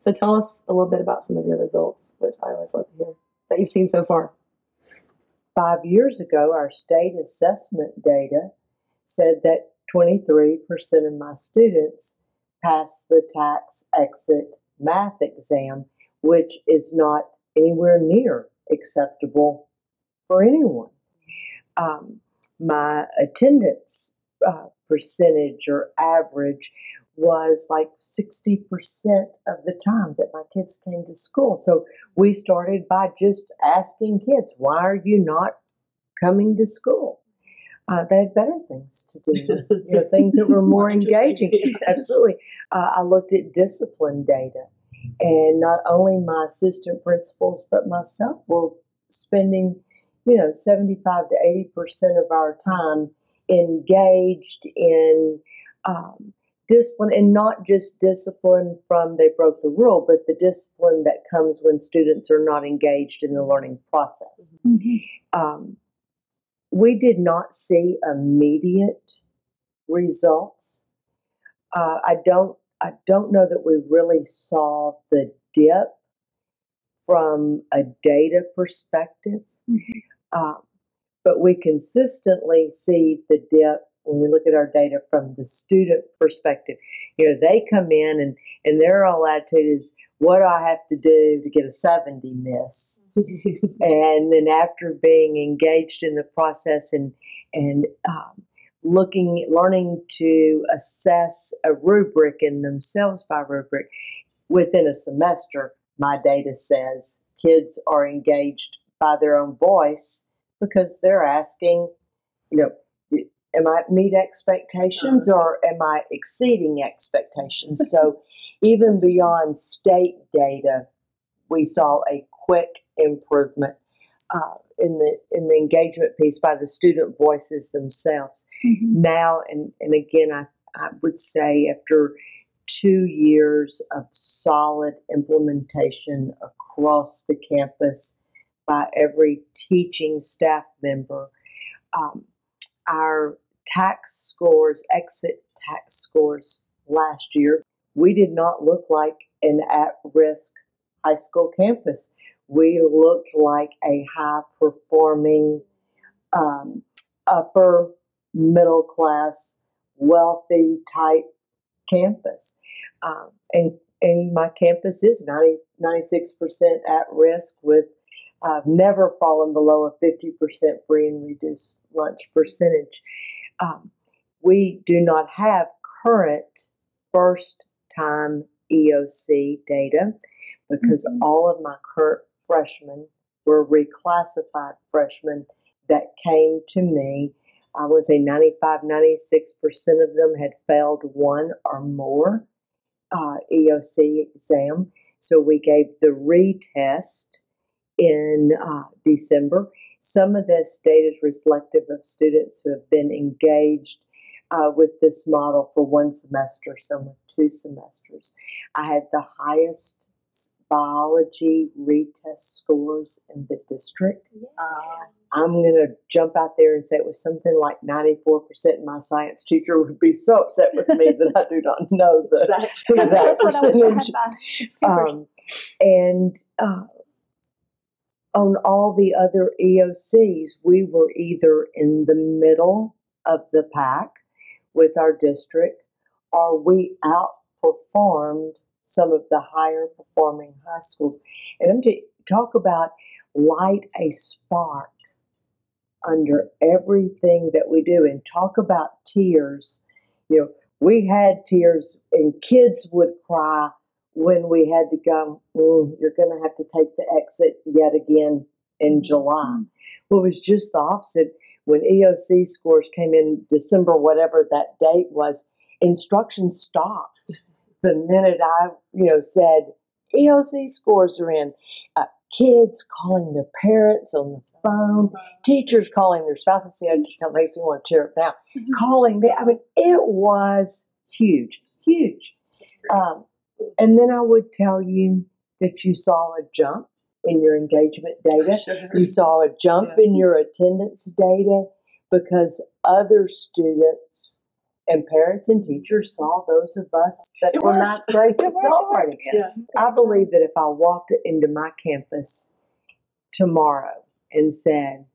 So tell us a little bit about some of your results, which I always love to hear, that you've seen so far. 5 years ago, our state assessment data said that 23% of my students passed the tax exit math exam, which is not anywhere near acceptable for anyone. My attendance percentage or average was like 60% of the time that my kids came to school. So we started by just asking kids, why are you not coming to school? They had better things to do, things that were more engaging. Yes. Absolutely. I looked at discipline data, and not only my assistant principals, but myself were spending 75 to 80% of our time engaged in discipline, and not just discipline from they broke the rule, but the discipline that comes when students are not engaged in the learning process. Mm-hmm. We did not see immediate results. I don't know that we really saw the dip from a data perspective, but we consistently see the dip when we look at our data from the student perspective. They come in and their whole attitude is, what do I have to do to get a 70, miss? And then after being engaged in the process and learning to assess a rubric in themselves by rubric, within a semester, my data says kids are engaged by their own voice because they're asking, am I meet expectations or am I exceeding expectations? So even beyond state data, we saw a quick improvement in the engagement piece by the student voices themselves. Mm-hmm. Now, and again, I would say after 2 years of solid implementation across the campus by every teaching staff member, our exit tax scores last year, we did not look like an at-risk high school campus. We looked like a high-performing, upper middle class, wealthy type campus. And my campus is 96% at risk, with never fallen below a 50% free and reduced lunch percentage. We do not have current first-time EOC data because all of my current freshmen were reclassified freshmen that came to me. I would say 95, 96% of them had failed one or more EOC exam. So we gave the retest in December. Some of this data is reflective of students who have been engaged with this model for one semester, some with 2 semesters. I had the highest biology retest scores in the district. I'm going to jump out there and say it was something like 94%. My science teacher would be so upset with me that I do not know the exact percentage. On all the other EOCs, we were either in the middle of the pack with our district, or we outperformed some of the higher performing high schools. And I'm to talk about light a spark under everything that we do, and talk about tears. We had tears, and kids would cry when we had to go, you're going to have to take the exit yet again in July. Well, it was just the opposite. When EOC scores came in December, whatever that date was, instruction stopped the minute I, said EOC scores are in. Kids calling their parents on the phone, teachers calling their spouses. See, it just makes me want to tear up now. Calling me. I mean, it was huge. And then I would tell you that you saw a jump in your engagement data. Sure. You saw a jump in your attendance data because other students And parents and teachers saw those of us that It were worked. not great It at worked. celebrating. Yes. I believe that if I walked into my campus tomorrow and said,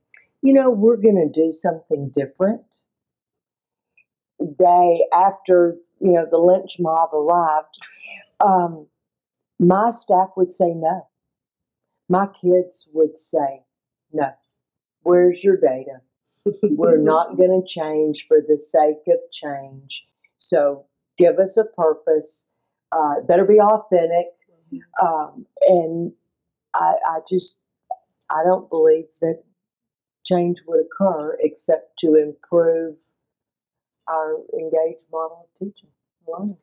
we're going to do something different, day after, the lynch mob arrived, my staff would say no. My kids would say, no, where's your data? We're not going to change for the sake of change. So give us a purpose. It better be authentic. And I don't believe that change would occur except to improve our engaged model of teaching and learning.